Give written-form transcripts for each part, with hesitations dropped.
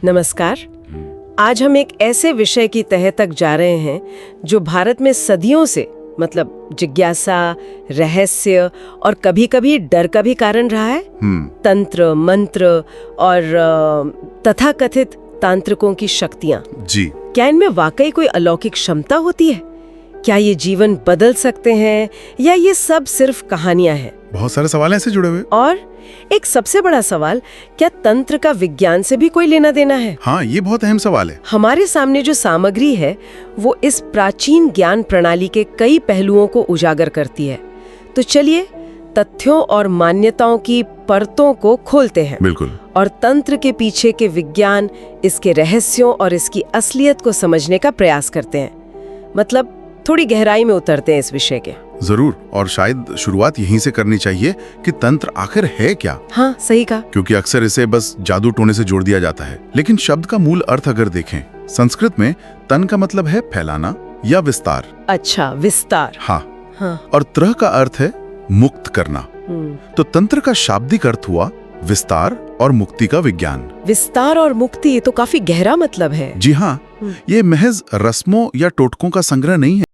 नमस्कार। आज हम एक ऐसे विषय की तह तक जा रहे हैं जो भारत में सदियों से मतलब जिज्ञासा, रहस्य और कभी-कभी डर का भी कारण रहा है। तंत्र, मंत्र और तथाकथित तांत्रिकों की शक्तियां। जी। क्या इनमें वाकई कोई अलौकिक क्षमता होती है? क्या ये जीवन बदल सकते हैं या ये सब सिर्फ कहानियां हैं? बहुत सारे सवाल ऐसे जुड़े हुए। और एक सबसे बड़ा सवाल, क्या तंत्र का विज्ञान से भी कोई लेना देना है? हाँ, ये बहुत अहम सवाल है। हमारे सामने जो सामग्री है वो इस प्राचीन ज्ञान प्रणाली के कई पहलुओं को उजागर करती है। तो चलिए तथ्यों और मान्यताओं की परतों को खोलते हैं। बिल्कुल। और तंत्र के पीछे के विज्ञान, इसके रहस्यों और इसकी असलियत को समझने का प्रयास करते हैं। मतलब थोड़ी गहराई में उतरते हैं इस विषय के। जरूर। और शायद शुरुआत यहीं से करनी चाहिए कि तंत्र आखिर है क्या। हाँ, सही कहा। क्योंकि अक्सर इसे बस जादू टोने से जोड़ दिया जाता है, लेकिन शब्द का मूल अर्थ अगर देखें, संस्कृत में तन का मतलब है फैलाना या विस्तार। अच्छा, विस्तार। हाँ। और त्रह का अर्थ है मुक्त करना। तो तंत्र का शाब्दिक अर्थ हुआ विस्तार और मुक्ति का विज्ञान। विस्तार और मुक्ति, ये तो काफी गहरा मतलब है। जी हाँ, ये महज रस्मों या टोटकों का संग्रह नहीं है।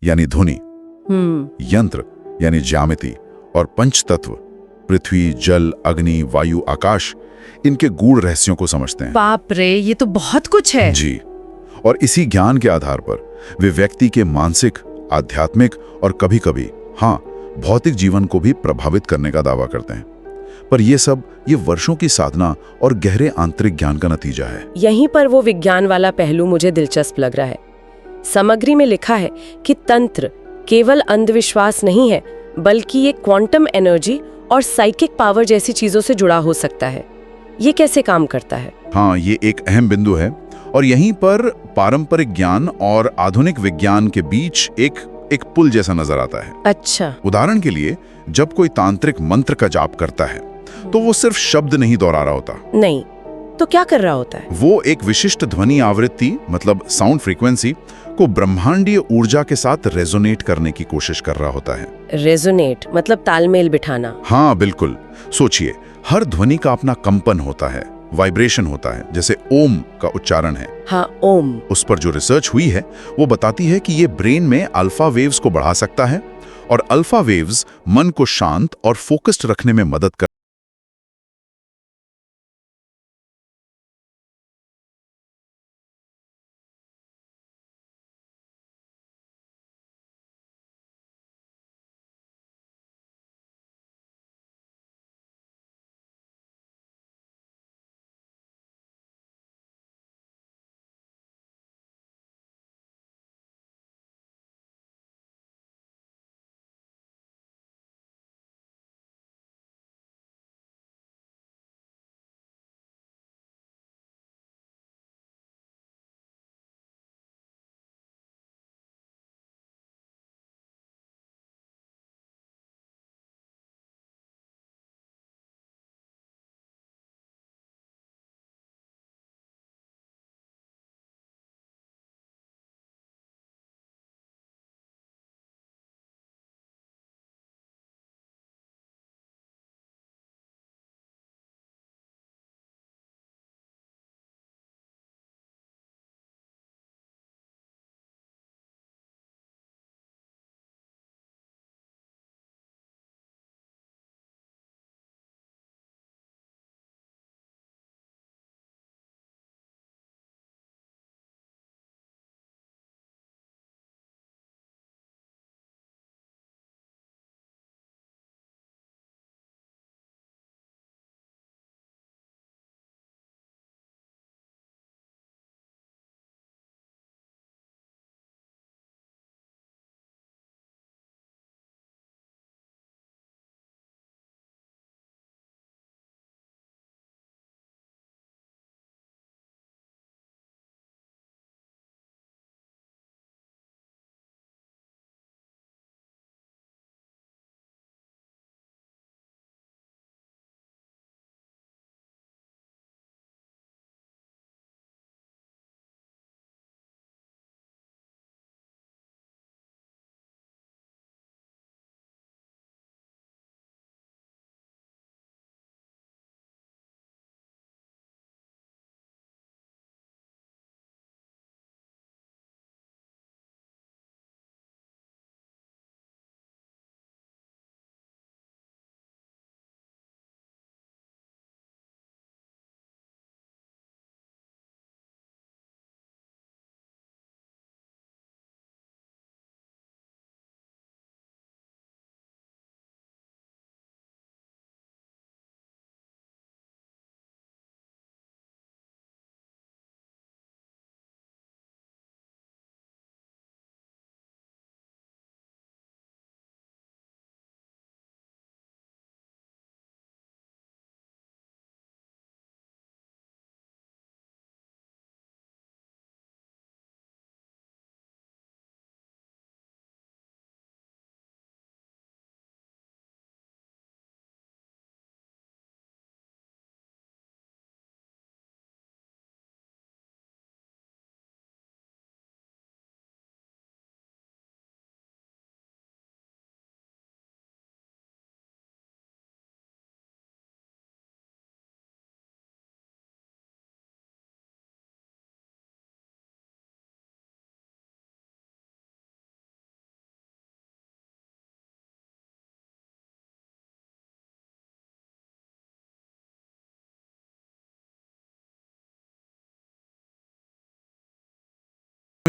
यानी ध्वनि, यंत्र यानी ज्यामिति और पंच तत्व पृथ्वी, जल, अग्नि, वायु, आकाश, इनके गूढ़ रहस्यों को समझते हैं। बाप रे, ये तो बहुत कुछ है। जी। और इसी ज्ञान के आधार पर वे व्यक्ति के मानसिक, आध्यात्मिक और कभी-कभी भौतिक जीवन को भी प्रभावित करने का दावा करते हैं। पर ये वर्षों की साधना और गहरे आंतरिक ज्ञान का नतीजा है। यहीं पर वो विज्ञान वाला पहलू मुझे दिलचस्प लग रहा है। सामग्री में लिखा है कि तंत्र केवल अंधविश्वास नहीं है, बल्कि ये क्वांटम एनर्जी और साइकिक पावर जैसी चीजों से जुड़ा हो सकता है। ये कैसे काम करता है? हाँ, ये एक अहम बिंदु है। और यहीं पर पारंपरिक ज्ञान और आधुनिक विज्ञान के बीच एक पुल जैसा नजर आता है। अच्छा। उदाहरण के लिए, जब कोई तांत्रिक मंत्र का जाप करता है तो वो सिर्फ शब्द नहीं दोहरा रहा होता। नहीं तो क्या कर रहा होता है? वो एक विशिष्ट ध्वनि आवृत्ति मतलब साउंड फ्रीक्वेंसी को ब्रह्मांडीय ऊर्जा के साथ रेजोनेट करने की कोशिश कर रहा होता है। रेजोनेट मतलब तालमेल बिठाना। हाँ बिल्कुल। सोचिए, हर ध्वनि का अपना कंपन होता है, वाइब्रेशन होता है, जैसे ओम का उच्चारण है। हाँ, ओम। उस पर जो रिसर्च हुई है वो बताती है कि ये ब्रेन में अल्फा वेव्स को बढ़ा सकता है और अल्फा वेव्स मन को शांत और फोकस्ड रखने में मदद कर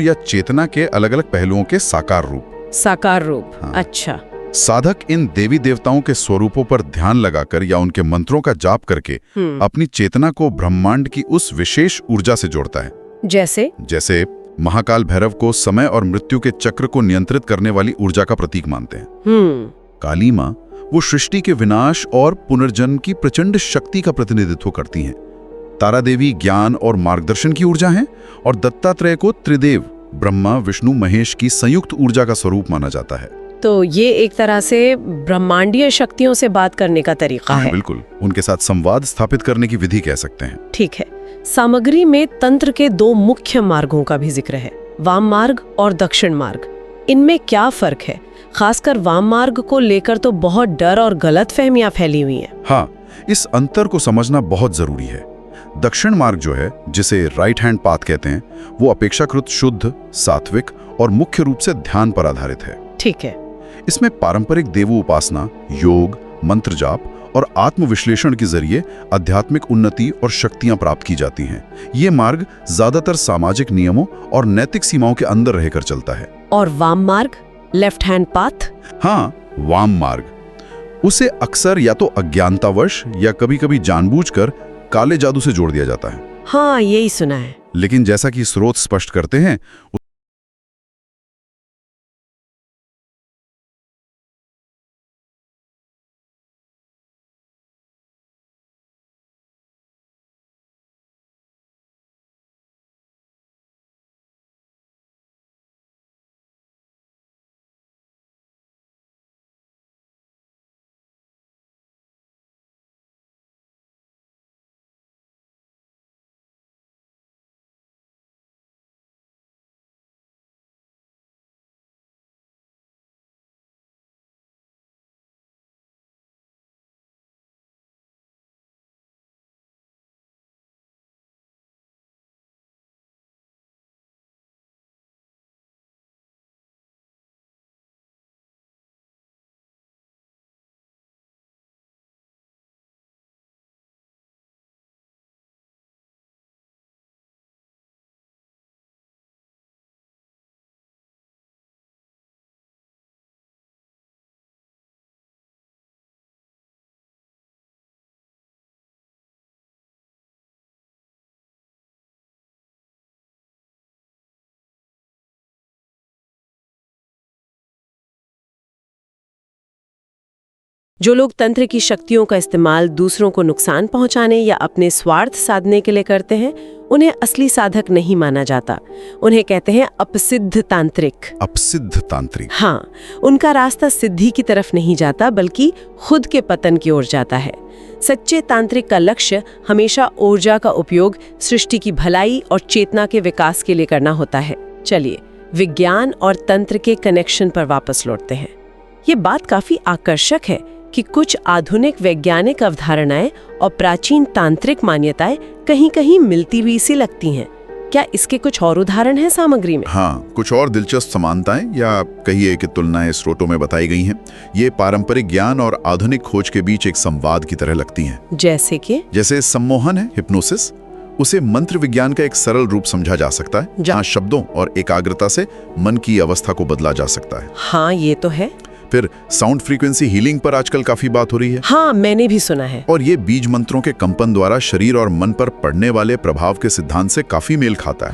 या चेतना के अलग अलग पहलुओं के साकार रूप। साकार रूप, हाँ। अच्छा। साधक इन देवी देवताओं के स्वरूपों पर ध्यान लगाकर या उनके मंत्रों का जाप करके अपनी चेतना को ब्रह्मांड की उस विशेष ऊर्जा से जोड़ता है। जैसे महाकाल भैरव को समय और मृत्यु के चक्र को नियंत्रित करने वाली ऊर्जा का प्रतीक मानते हैं। काली माँ वो सृष्टि के विनाश और पुनर्जन्म की प्रचंड शक्ति का प्रतिनिधित्व करती हैं। तारा देवी ज्ञान और मार्गदर्शन की ऊर्जा है और दत्तात्रेय को त्रिदेव ब्रह्मा विष्णु महेश की संयुक्त ऊर्जा का स्वरूप माना जाता है। तो ये एक तरह से ब्रह्मांडीय शक्तियों से बात करने का तरीका है। बिल्कुल, उनके साथ संवाद स्थापित करने की विधि कह सकते हैं। ठीक है। सामग्री में तंत्र के दो मुख्य मार्गों का भी जिक्र है, वाम मार्ग और दक्षिण मार्ग। इनमें क्या फर्क है? खासकर वाम मार्ग को लेकर तो बहुत डर और गलतफहमियां फैली हुई हैं। हाँ, इस अंतर को समझना बहुत जरूरी है। दक्षिण मार्ग जो है, जिसे राइट हैंड पाथ कहते हैं, वो अपेक्षाकृत शुद्ध, सात्विक और मुख्य रूप से ध्यान पर आधारित है। ठीक है। इसमें पारंपरिक देवो उपासना, योग, मंत्र जाप और आत्मविश्लेषण के जरिए आध्यात्मिक उन्नति और शक्तियां प्राप्त की जाती हैं। ये मार्ग ज्यादातर सामाजिक नियमों और नैतिक सीमाओं के अंदर रहकर चलता है। और वाम मार्ग, लेफ्ट हैंड पाथ? हाँ, वाम मार्ग उसे अक्सर या तो अज्ञानतावश या कभी-कभी जानबूझकर काले जादू से जोड़ दिया जाता है। हाँ, यही सुना है। लेकिन जैसा कि स्रोत स्पष्ट करते हैं, जो लोग तंत्र की शक्तियों का इस्तेमाल दूसरों को नुकसान पहुंचाने या अपने स्वार्थ साधने के लिए करते हैं, उन्हें असली साधक नहीं माना जाता। उन्हें कहते हैं अपसिद्ध तांत्रिक। अपसिद्ध तांत्रिक। हाँ, उनका रास्ता सिद्धि की तरफ नहीं जाता बल्कि खुद के पतन की ओर जाता है। सच्चे तांत्रिक का लक्ष्य हमेशा ऊर्जा का उपयोग सृष्टि की भलाई और चेतना के विकास के लिए करना होता है। चलिए, विज्ञान और तंत्र के कनेक्शन पर वापस लौटते हैं। ये बात काफी आकर्षक है कि कुछ आधुनिक वैज्ञानिक अवधारणाएं और प्राचीन तांत्रिक मान्यताएं कहीं-कहीं मिलती हुई सी लगती हैं। क्या इसके कुछ और उदाहरण हैं सामग्री में? हाँ, कुछ और दिलचस्प समानताएं या कहिए कि तुलनाएं स्रोतों में बताई गई हैं। ये पारंपरिक ज्ञान और आधुनिक खोज के बीच एक संवाद की तरह लगती हैं। जैसे सम्मोहन है, हिप्नोसिस, उसे मंत्र विज्ञान का एक सरल रूप समझा जा सकता है, जहाँ शब्दों और एकाग्रता से मन की अवस्था को बदला जा सकता है। हाँ, ये तो है। फिर साउंड फ्रीक्वेंसी हीलिंग पर आजकल काफी बात हो रही है। हाँ, मैंने भी सुना है। और ये बीज मंत्रों के कंपन द्वारा शरीर और मन पर पड़ने वाले प्रभाव के सिद्धांत से काफी मेल खाता है।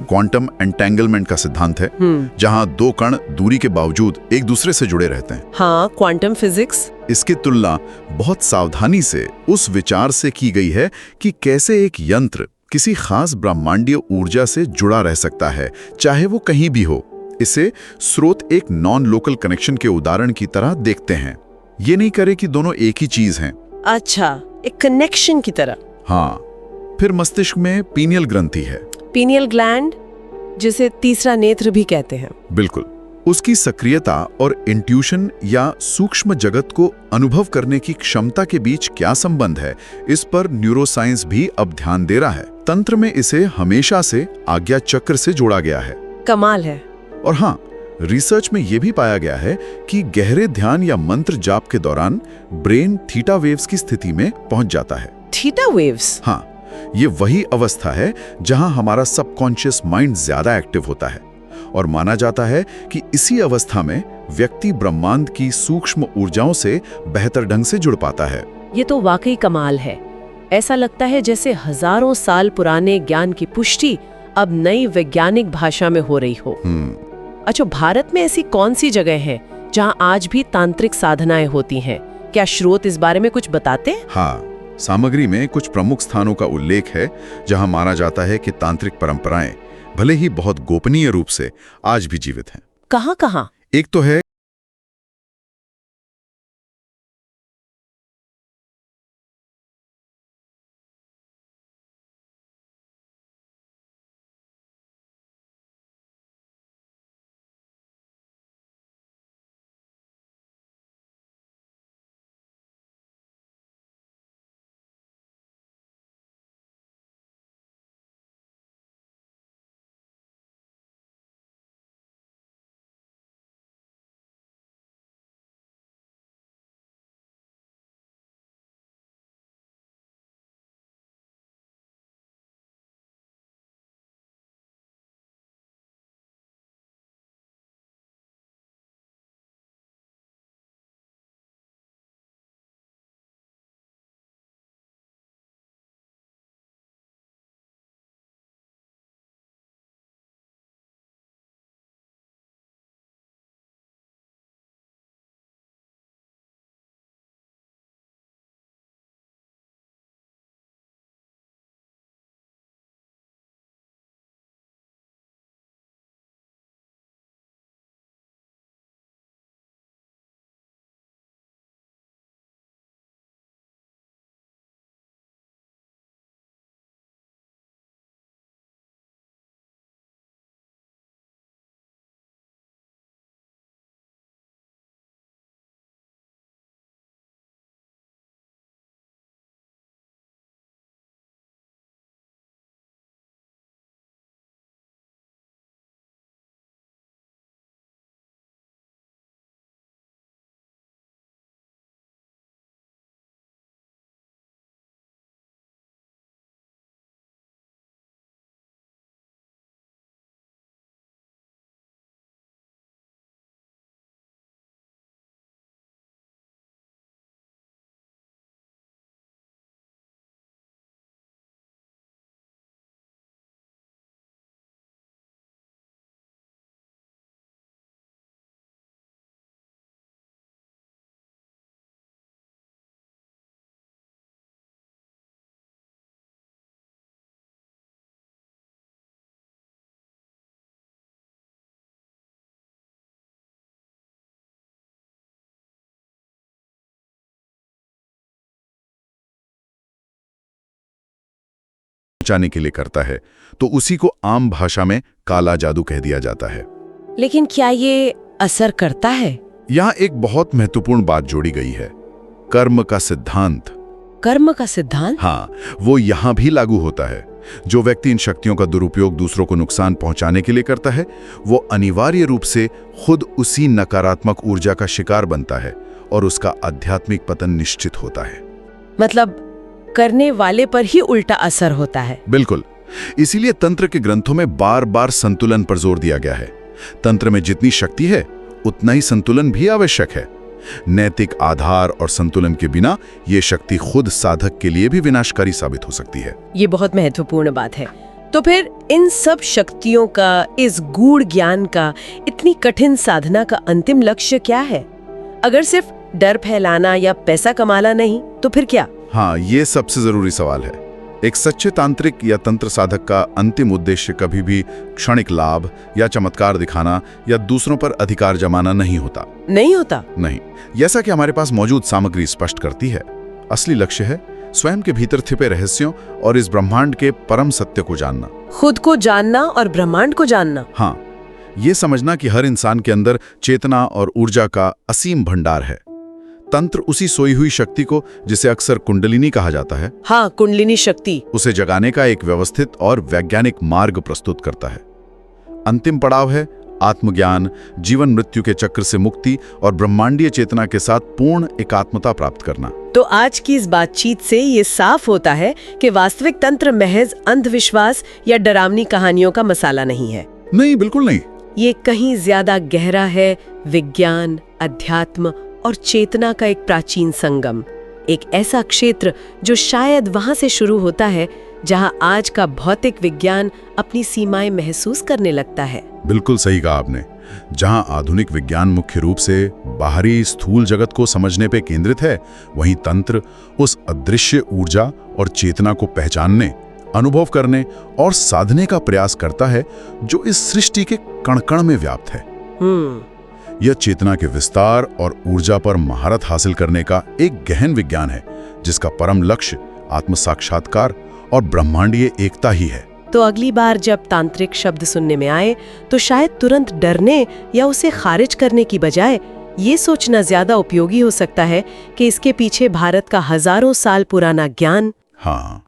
क्वांटम एंटेंगलमेंट का सिद्धांत है, जहां दो कण दूरी के बावजूद एक दूसरे से जुड़े रहते हैं। हाँ, क्वांटम फिजिक्स। इसकी तुलना बहुत सावधानी से उस विचार से की गई है कि कैसे एक यंत्र किसी खास ब्रह्मांडीय ऊर्जा से जुड़ा रह सकता है, चाहे वो कहीं भी हो। इसे स्रोत एक नॉन लोकल कनेक्शन के उदाहरण की तरह देखते हैं। ये नहीं करे कि दोनों एक ही चीज हैं। अच्छा, एक कनेक्शन की तरह। हाँ। फिर मस्तिष्क में पीनियल ग्रंथि है, पीनियल ग्लैंड, जिसे तीसरा नेत्र भी कहते हैं। बिल्कुल। उसकी सक्रियता और इंट्यूशन या सूक्ष्म जगत को अनुभव करने की क्षमता के बीच क्या संबंध है, इस पर न्यूरोसाइंस भी अब ध्यान दे रहा है। तंत्र में इसे हमेशा से आज्ञा चक्र से जोड़ा गया है। कमाल है। और हाँ, रिसर्च में यह भी पाया गया है कि गहरे ध्यान या मंत्र जाप के दौरान ब्रेन थीटा वेव्स की स्थिति में पहुंच जाता है। Theta waves? हाँ, ये वही अवस्था है जहां हमारा सबकॉन्शियस माइंड ज्यादा एक्टिव होता है और माना जाता है कि इसी अवस्था में व्यक्ति ब्रह्मांड की सूक्ष्म ऊर्जाओं से बेहतर ढंग से जुड़ पाता है। ये तो वाकई कमाल है। ऐसा लगता है जैसे हजारों साल पुराने ज्ञान की पुष्टि अब नई वैज्ञानिक भाषा में हो रही हो। अच्छा, भारत में ऐसी कौन सी जगह है जहां आज भी तांत्रिक साधनाएं होती हैं? क्या स्रोत इस बारे में कुछ बताते हैं? हाँ, सामग्री में कुछ प्रमुख स्थानों का उल्लेख है जहां माना जाता है कि तांत्रिक परंपराएं भले ही बहुत गोपनीय रूप से आज भी जीवित हैं। कहाँ कहाँ? एक तो है जाने के लिए करता है तो उसी को आम भाषा में काला जादू कह दिया जाता है। लेकिन क्या ये असर करता है? यहाँ एक बहुत महत्वपूर्ण बात जोड़ी गई है, कर्म का सिद्धांत। कर्म का सिद्धांत? हाँ, वो यहाँ भी लागू होता है। जो व्यक्ति इन शक्तियों का दुरुपयोग दूसरों को नुकसान पहुंचाने के लिए करता है, वो अनिवार्य रूप से खुद उसी नकारात्मक ऊर्जा का शिकार बनता है और उसका आध्यात्मिक पतन निश्चित होता है। मतलब करने वाले पर ही उल्टा असर होता है। बिल्कुल। इसीलिए तंत्र के ग्रंथों में बार बार संतुलन पर जोर दिया गया है। तंत्र में जितनी शक्ति है उतना ही संतुलन भी आवश्यक है। नैतिक आधार और संतुलन के बिना ये शक्ति खुद साधक के लिए भी विनाशकारी साबित हो सकती है। ये बहुत महत्वपूर्ण बात है। तो फिर इन सब शक्तियों का, इस गूढ़ ज्ञान का, इतनी कठिन साधना का अंतिम लक्ष्य क्या है? अगर सिर्फ डर फैलाना या पैसा कमाना नहीं तो फिर क्या? हाँ, ये सबसे जरूरी सवाल है। एक सच्चे तांत्रिक या तंत्र साधक का अंतिम उद्देश्य कभी भी क्षणिक लाभ या चमत्कार दिखाना या दूसरों पर अधिकार जमाना नहीं होता। नहीं होता? नहीं। जैसा कि हमारे पास मौजूद सामग्री स्पष्ट करती है, असली लक्ष्य है स्वयं के भीतर छिपे रहस्यों और इस ब्रह्मांड के परम सत्य को जानना। खुद को जानना और ब्रह्मांड को जानना। हाँ, ये समझना कि हर इंसान के अंदर चेतना और ऊर्जा का असीम भंडार है। तंत्र उसी सोई हुई शक्ति को, जिसे अक्सर कुंडलिनी कहा जाता है, हाँ, कुंडलिनी शक्ति, उसे जगाने का एक व्यवस्थित और वैज्ञानिक मार्ग प्रस्तुत करता है। अंतिम पड़ाव है आत्मज्ञान, जीवन मृत्यु के चक्र से मुक्ति और ब्रह्मांडीय चेतना के साथ पूर्ण एकात्मता प्राप्त करना। तो आज की इस बातचीत से ये साफ होता है कि वास्तविक तंत्र महज अंधविश्वास या डरावनी कहानियों का मसाला नहीं है। नहीं, बिल्कुल नहीं। ये कहीं ज्यादा गहरा है, विज्ञान, अध्यात्म और चेतना का एक प्राचीन संगम, एक ऐसा क्षेत्र जो शायद वहां से शुरू होता है जहां आज का भौतिक विज्ञान अपनी सीमाएं महसूस करने लगता है। बिल्कुल सही कहा आपने। जहां आधुनिक विज्ञान मुख्य रूप से बाहरी स्थूल जगत को समझने पे केंद्रित है, वहीं तंत्र उस अदृश्य ऊर्जा और चेतना को पहचानने, अनुभव करने और साधने का प्रयास करता है जो इस सृष्टि के कण-कण में व्याप्त है। यह चेतना के विस्तार और ऊर्जा पर महारत हासिल करने का एक गहन विज्ञान है जिसका परम लक्ष्य आत्म साक्षात्कार और ब्रह्मांडीय एकता ही है। तो अगली बार जब तांत्रिक शब्द सुनने में आए तो शायद तुरंत डरने या उसे खारिज करने की बजाय ये सोचना ज्यादा उपयोगी हो सकता है कि इसके पीछे भारत का हजारों साल पुराना ज्ञान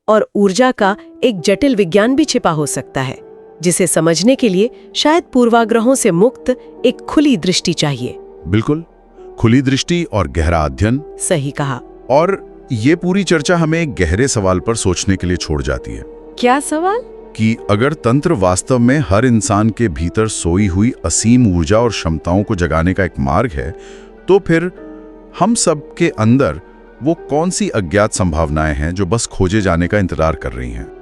और ऊर्जा का एक जटिल विज्ञान भी छिपा हो सकता है, जिसे समझने के लिए शायद पूर्वाग्रहों से मुक्त एक खुली दृष्टि चाहिए। बिल्कुल, खुली दृष्टि और गहरा अध्ययन। सही कहा। और ये पूरी चर्चा हमें एक गहरे सवाल पर सोचने के लिए छोड़ जाती है। क्या सवाल? कि अगर तंत्र वास्तव में हर इंसान के भीतर सोई हुई असीम ऊर्जा और क्षमताओं को जगाने का एक मार्ग है, तो फिर हम सब के अंदर वो कौन सी अज्ञात संभावनाएं हैं जो बस खोजे जाने का इंतजार कर रही हैं?